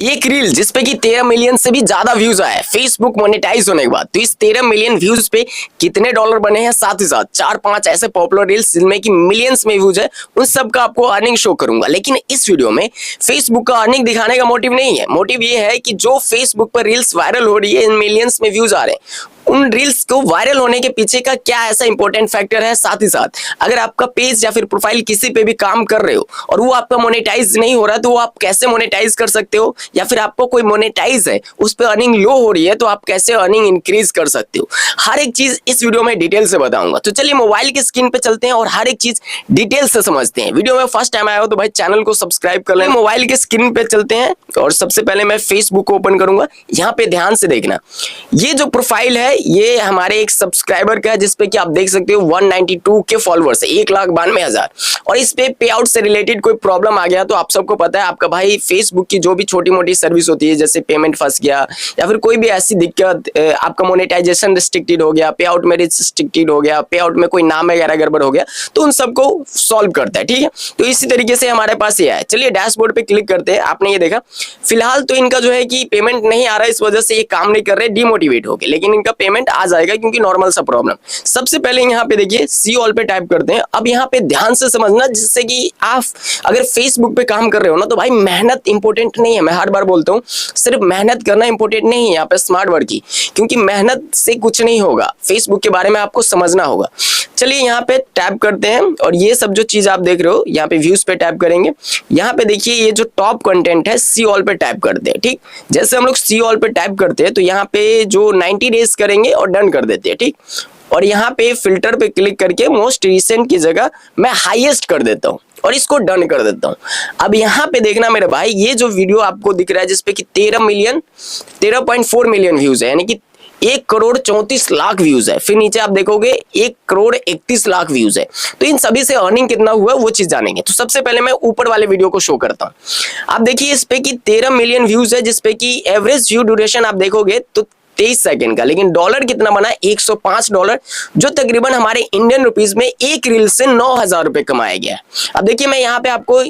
एक रील जिसपे कि 13 मिलियन से भी ज्यादा व्यूज आए फेसबुक मोनेटाइज होने के बाद। तो इस 13 मिलियन व्यूज पे कितने डॉलर बने हैं, साथ ही साथ 4-5 ऐसे पॉपुलर रील्स जिनमें कि मिलियंस में व्यूज है, उन सब का आपको अर्निंग शो करूंगा। लेकिन इस वीडियो में फेसबुक का अर्निंग दिखाने का मोटिव नहीं है। मोटिव ये है कि जो फेसबुक पर रील्स वायरल हो रही है, इन मिलियंस में व्यूज आ रहे हैं, उन रील्स को वायरल होने के पीछे का क्या ऐसा इंपॉर्टेंट फैक्टर है। साथ ही साथ अगर आपका पेज या फिर प्रोफाइल किसी पे भी काम कर रहे हो और वो आपका मोनेटाइज नहीं हो रहा, तो वो आप कैसे मोनेटाइज कर सकते हो, या फिर आपको कोई मोनेटाइज है उस पर अर्निंग लो हो रही है तो आप कैसे अर्निंग इंक्रीज कर सकते हो, हर एक चीज इस वीडियो में डिटेल से बताऊंगा। तो चलिए मोबाइल की स्क्रीन पे चलते हैं और हर एक चीज डिटेल से समझते हैं। वीडियो में फर्स्ट टाइम आया हो तो भाई चैनल को सब्सक्राइब कर लें। मोबाइल की स्क्रीन पे चलते हैं और सबसे पहले मैं फेसबुक को ओपन करूंगा। यहाँ पे ध्यान से देखना, ये जो प्रोफाइल है ये हमारे एक सब्सक्राइबर का है जिसपे कि आप देख सकते हो 192 के फॉलोअर्स है, 1,92,000। और इस पे पे आउट से रिलेटेड कोई प्रॉब्लम आ गया तो आप सबको पता है आपका भाई फेसबुक की जो भी छोटी मोटी सर्विस होती है, जैसे पेमेंट फंस गया या फिर कोई भी ऐसी दिक्कत, आपका मोनेटाइजेशन रिस्ट्रिक्टेड हो गया, पे आउट में रिस्ट्रिक्टेड हो गया, पे आउट में कोई नाम वगैरह गड़बड़ हो गया, तो उन सबको सॉल्व करता है। ठीक है, तो इसी तरीके से हमारे पास ये है। चलिए डैशबोर्ड पे क्लिक करते हैं। आपने ये देखा फिलहाल तो इनका जो है कि पेमेंट नहीं आ रहा है, इस वजह से ये काम नहीं कर रहे, डिमोटिवेट हो गए, लेकिन इनका पेमेंट आ जाएगा क्योंकि नॉर्मल सा प्रॉब्लम। सबसे पहले यहाँ पे देखिए सी ऑल पे टाइप करते हैं। अब यहाँ पे ध्यान से समझना, जिससे कि आप अगर फेसबुक पे काम कर रहे हो ना, तो भाई मेहनत इंपॉर्टेंट नहीं है। मैं हर बार बोलता हूँ सिर्फ मेहनत करना इंपॉर्टेंट नहीं है, यहाँ पे स्मार्ट वर्क की, क्योंकि मेहनत से कुछ नहीं होगा। फेसबुक के बारे में आपको समझना होगा। चलिए यहाँ पे टैप करते हैं और ये सब जो चीज आप देख रहे हो यहाँ पे व्यूज पे टैप करेंगे। यहाँ पे देखिए ये जो टॉप कंटेंट है सी ऑल पे टैप करते हैं। ठीक, जैसे हम लोग सी ऑल पे टैप करते हैं तो यहाँ पे जो 90 डेज करेंगे और डन कर देते हैं। ठीक, और यहाँ पे फिल्टर पे क्लिक करके मोस्ट रिसेंट की जगह मैं हाईएस्ट कर देता हूँ और इसको डन कर देता हूँ। अब यहाँ पे देखना मेरे भाई, ये जो वीडियो आपको दिख रहा है जिसपे कि 13.4 मिलियन व्यूज है, यानी कि 1,34,00,000 व्यूज है। फिर नीचे आप देखोगे 1,31,00,000 व्यूज है। तो इन सभी से अर्निंग कितना हुआ वो चीज जानेंगे। तो सबसे पहले मैं ऊपर वाले वीडियो को शो करता हूं। आप देखिए इस पे कि 13 मिलियन व्यूज है, जिसपे कि एवरेज व्यू ड्यूरेशन आप देखोगे तो 23 सेकंड का, लेकिन डॉलर कितना बना, $105, जो तकरीबन हमारे इंडियन रुपीज में एक रील से 9,000 रुपए कमाया गया। अब देखिए मैं यहाँ पे आपको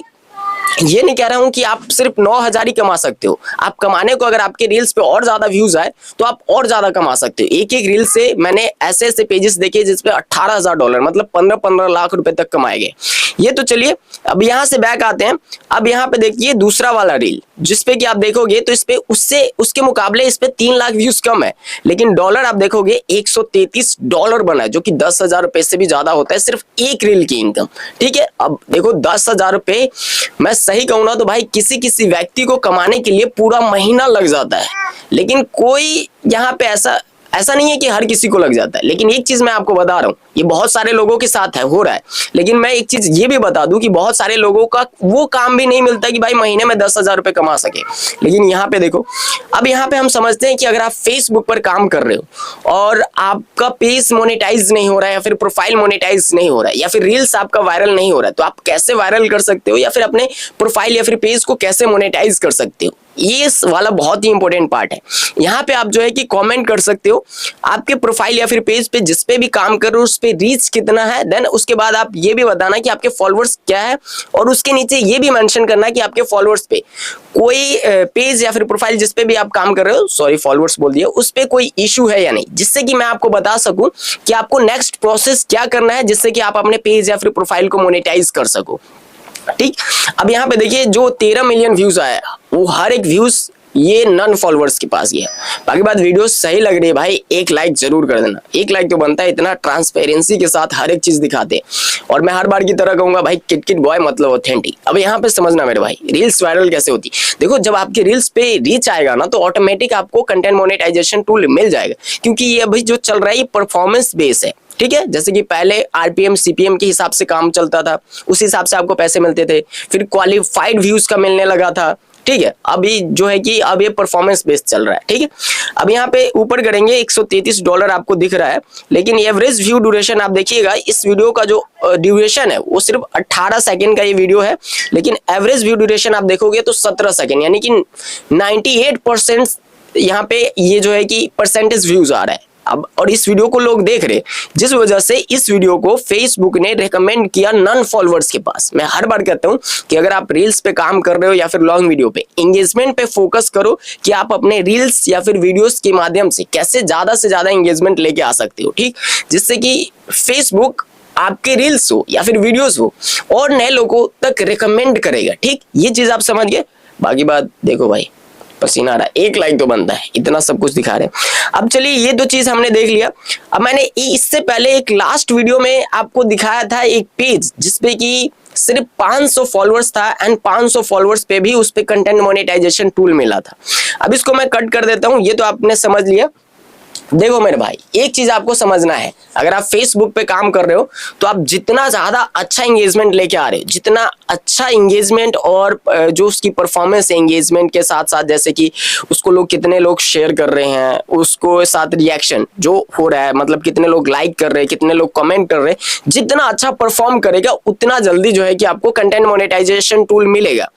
ये नहीं कह रहा हूं कि आप सिर्फ 9,000 ही कमा सकते हो। आप कमाने को, अगर आपके रील्स पे और ज्यादा व्यूज आए तो आप और ज्यादा कमा सकते हो। एक एक रील से मैंने ऐसे ऐसे पेजेस देखे जिसपे $18,000 मतलब 15-15 लाख रुपए तक कमाए गए। ये तो चलिए अब यहाँ से बैक आते हैं। अब यहाँ पे देखिए दूसरा वाला रील जिसपे कि आप देखोगे तो इस पे उसके मुकाबले इस पे 3 लाख व्यूज कम है, लेकिन डॉलर आप देखोगे $133 बना है, जो कि 10,000 रुपए से भी ज्यादा होता है सिर्फ एक रील की इनकम। ठीक है, अब देखो 10,000 रुपए मैं सही कहूँ ना तो भाई किसी किसी व्यक्ति को कमाने के लिए पूरा महीना लग जाता है, लेकिन कोई यहाँ पे ऐसा नहीं है कि हर किसी को लग जाता है। लेकिन एक चीज मैं आपको बता रहा हूँ, ये बहुत सारे लोगों के साथ है, हो रहा है। लेकिन मैं एक चीज ये भी बता दूं कि बहुत सारे लोगों का वो काम भी नहीं मिलता कि भाई महीने में 10,000 रुपए कमा सके। लेकिन यहाँ पे देखो, अब यहाँ पे हम समझते हैं कि अगर आप फेसबुक पर काम कर रहे हो और आपका पेज मोनेटाइज नहीं हो रहा है, या फिर प्रोफाइल मोनेटाइज नहीं हो रहा है, या फिर रील्स आपका वायरल नहीं हो रहा है, तो आप कैसे वायरल कर सकते हो, या फिर अपने प्रोफाइल या फिर पेज को कैसे मोनेटाइज कर सकते हो। ये वाला बहुत ही इंपॉर्टेंट पार्ट है। यहाँ पे आप जो है कि कमेंट कर सकते हो आपके प्रोफाइल या फिर पेज पे जिस पे भी काम कर रहे हो उस पे रीच कितना है। देन उसके बाद आप ये भी बताना कि आपके फॉलोअर्स क्या है, और उसके नीचे ये भी मेंशन करना कि आपके फॉलोअर्स पे कोई पेज या फिर प्रोफाइल जिस पे भी आप काम कर रहे हो, सॉरी फॉलोअर्स बोल दिया, उस पे कोई इशू है या नहीं, जिससे कि मैं आपको बता सकूं कि आपको नेक्स्ट प्रोसेस क्या करना है, जिससे कि आप अपने पेज या फिर प्रोफाइल को मोनेटाइज कर सको। ठीक, अब यहाँ पे देखिए जो 13 मिलियन व्यूज आया वो हर एक व्यूज ये नन फॉलोअर्स के पास ही है। बाकी बात वीडियो सही लग रही है भाई, एक लाइक जरूर कर देना। एक लाइक तो बनता है, इतना ट्रांसपेरेंसी के साथ हर एक चीज दिखाते हैं। और मैं हर बार की तरह कहूंगा भाई किट बॉय मतलब ऑथेंटिक। अब यहाँ पे समझना मेरे भाई, रील्स वायरल कैसे होती। देखो जब आपके रील्स पे रीच आएगा ना तो ऑटोमेटिक आपको कंटेंट मोनेटाइजेशन टूल मिल जाएगा, क्योंकि ये अभी जो चल रहा है ये परफॉर्मेंस बेस है। ठीक है, जैसे कि पहले आरपीएम सीपीएम के हिसाब से काम चलता था, उस हिसाब से आपको पैसे मिलते थे, फिर क्वालिफाइड व्यूज का मिलने लगा था। ठीक है, अभी जो है कि अब ये परफॉर्मेंस बेस्ड चल रहा है। ठीक है, अब यहाँ पे ऊपर करेंगे $133 आपको दिख रहा है, लेकिन एवरेज व्यू ड्यूरेशन आप देखिएगा, इस वीडियो का जो ड्यूरेशन है वो सिर्फ 18 सेकंड का ये वीडियो है, लेकिन एवरेज व्यू ड्यूरेशन आप देखोगे तो 17 सेकंड, यानी कि 98% यहाँ पे ये जो है कि परसेंटेज व्यूज आ रहा है। अब और इस वीडियो को लोग देख रहे, जिस वजह से इस वीडियो को फेसबुक ने रेकमेंड किया नन फॉलोअर्स के पास। मैं हर बार कहता हूं कि अगर आप रील्स पे काम कर रहे हो या फिर लॉन्ग वीडियो पे, एंगेजमेंट पे फोकस करो कि आप अपने रील्स या फिर वीडियोस के माध्यम से कैसे ज्यादा से ज्यादा एंगेजमेंट लेके आ सकते हो, ठीक, जिससे कि फेसबुक आपके रील्स हो या फिर वीडियोस हो और नए लोगों तक रिकमेंड करेगा, ठीक, ये चीज आप समझ गए। बाकी बात देखो भाई, पसीना आ रहा है, एक लाइक तो बनता है, इतना सब कुछ दिखा रहे हैं। अब चलिए ये दो चीज हमने देख लिया। अब मैंने इससे पहले एक लास्ट वीडियो में आपको दिखाया था एक पेज जिसपे कि सिर्फ 500 फॉलोअर्स था एंड 500 फॉलोअर्स पे भी उस पे कंटेंट मोनेटाइजेशन टूल मिला था। अब इसको मैं कट कर देता हूं, ये तो आपने समझ लिया। देखो मेरे भाई, एक चीज आपको समझना है, अगर आप फेसबुक पे काम कर रहे हो तो आप जितना ज्यादा अच्छा एंगेजमेंट लेके आ रहे हो, जितना अच्छा एंगेजमेंट और जो उसकी परफॉर्मेंस है एंगेजमेंट के साथ साथ, जैसे कि उसको लोग कितने लोग शेयर कर रहे हैं, उसको साथ रिएक्शन जो हो रहा है, मतलब कितने लोग लाइक कर रहे हैं, कितने लोग कमेंट कर रहे हैं, जितना अच्छा परफॉर्म करेगा उतना जल्दी जो है कि आपको कंटेंट मोनेटाइजेशन टूल मिलेगा।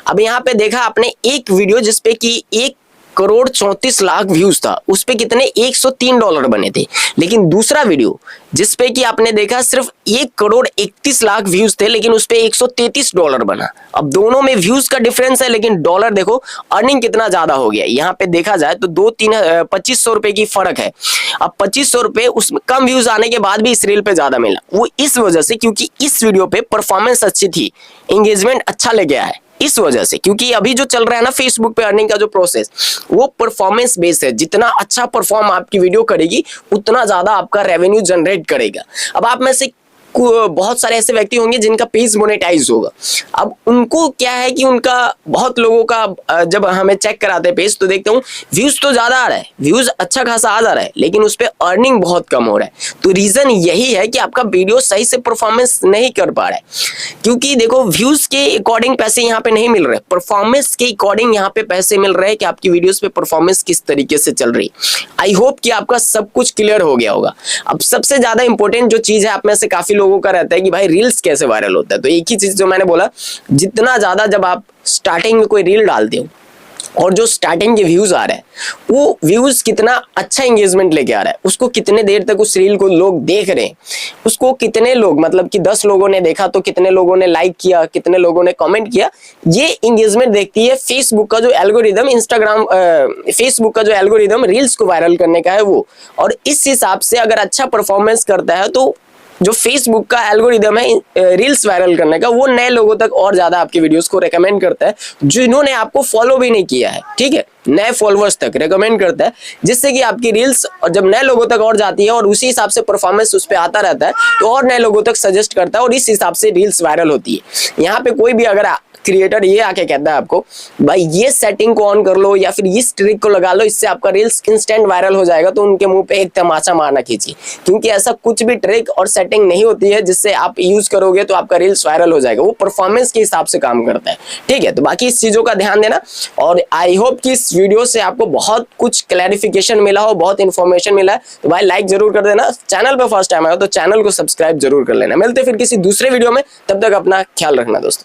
अब यहाँ पे देखा आपने एक वीडियो जिसपे कि 1,34,00,000 व्यूज था, उस पे कितने $103 बने थे। लेकिन दूसरा वीडियो जिसपे कि आपने देखा सिर्फ 1,31,00,000 व्यूज थे, लेकिन उस पे $133 बना। अब दोनों में व्यूज का डिफरेंस है, लेकिन डॉलर देखो अर्निंग कितना ज्यादा हो गया। यहाँ पे देखा जाए तो 2-3 ₹2500 की फर्क है। अब ₹2500 उसमें कम व्यूज आने के बाद भी इस रील पे ज्यादा मिला, वो इस वजह से क्योंकि इस वीडियो पे परफॉर्मेंस अच्छी थी, एंगेजमेंट अच्छा ले गया है इस वजह से। क्योंकि अभी जो चल रहा है ना फेसबुक पे अर्निंग का जो प्रोसेस, वो परफॉर्मेंस बेस्ड है। जितना अच्छा परफॉर्म आपकी वीडियो करेगी उतना ज्यादा आपका रेवेन्यू जनरेट करेगा। अब आप में से बहुत सारे ऐसे व्यक्ति होंगे जिनका पेज मोनेटाइज होगा। अब उनको क्या है कि उनका बहुत लोगों का जब हमें चेक कराते हैं पेज तो देखते हूँ व्यूज तो ज्यादा आ रहा है, व्यूज अच्छा खासा आ जा रहा है, लेकिन उस पर अर्निंग बहुत कम हो रहा है। तो रीजन यही है कि आपका वीडियो सही से परफॉर्मेंस नहीं कर पा रहा है। क्योंकि देखो व्यूज के अकॉर्डिंग पैसे यहाँ पे नहीं मिल रहे, परफॉर्मेंस के अकॉर्डिंग यहाँ पे पैसे मिल रहे हैं कि आपकी वीडियोस पे परफॉर्मेंस किस तरीके से चल रही। आई होप कि आपका सब कुछ क्लियर हो गया होगा। अब सबसे ज्यादा इंपॉर्टेंट जो चीज है आप में से काफी लोगों का रहता है कि भाई रील्स कैसे वायरल होता है, तो एक ही चीज जो मैंने बोला, जितना ज्यादा जब आप स्टार्टिंग में कोई रील डालते हो और जो स्टार्टिंग के व्यूज आ रहे हैं, वो व्यूज कितना अच्छा एंगेजमेंट लेके आ रहा है, उसको कितने देर तक उस रील को लोग देख रहे हैं, उसको कितने लोग, मतलब कि 10 लोगों ने देखा तो कितने लोगों ने लाइक किया, कितने लोगों ने कमेंट किया, ये एंगेजमेंट देखती है फेसबुक का जो एल्गोरिदम, फेसबुक का जो एल्गोरिदम रील्स को वायरल करने का है वो। और इस हिसाब से अगर अच्छा परफॉर्मेंस करता है तो जो फेसबुक का एल्गोरिदम है रील्स वायरल करने का, वो नए लोगों तक और ज्यादा आपकी वीडियोस को रेकमेंड करता है, जिन्होंने आपको फॉलो भी नहीं किया है, ठीक है, नए फॉलोअर्स तक रेकमेंड करता है, जिससे कि आपकी रील्स और जब नए लोगों तक और जाती है और उसी हिसाब से परफॉर्मेंस उस पर आता रहता है तो और नए लोगों तक सजेस्ट करता है और इस हिसाब से रील्स वायरल होती है। यहाँ पे कोई भी अगर क्रिएटर ये आके कहता है आपको भाई ये सेटिंग को ऑन कर लो या फिर इस ट्रिक को लगा लो, इससे आपका रील्स इंस्टेंट वायरल हो जाएगा, तो उनके मुंह पे एक तमाचा मारना कीजिए। क्योंकि ऐसा कुछ भी ट्रिक और सेटिंग नहीं होती है जिससे आप यूज करोगे तो आपका रील्स वायरल हो जाएगा, वो परफॉर्मेंस के हिसाब से काम करता है, ठीक है। तो बाकी इस चीजों का ध्यान देना और आई होप कि इस वीडियो से आपको बहुत कुछ क्लैरिफिकेशन मिला हो, बहुत इन्फॉर्मेशन मिला है। तो भाई लाइक जरूर कर देना, चैनल पे फर्स्ट टाइम आया तो चैनल को सब्सक्राइब जरूर कर लेना। मिलते फिर किसी दूसरे वीडियो में, तब तक अपना ख्याल रखना दोस्तों।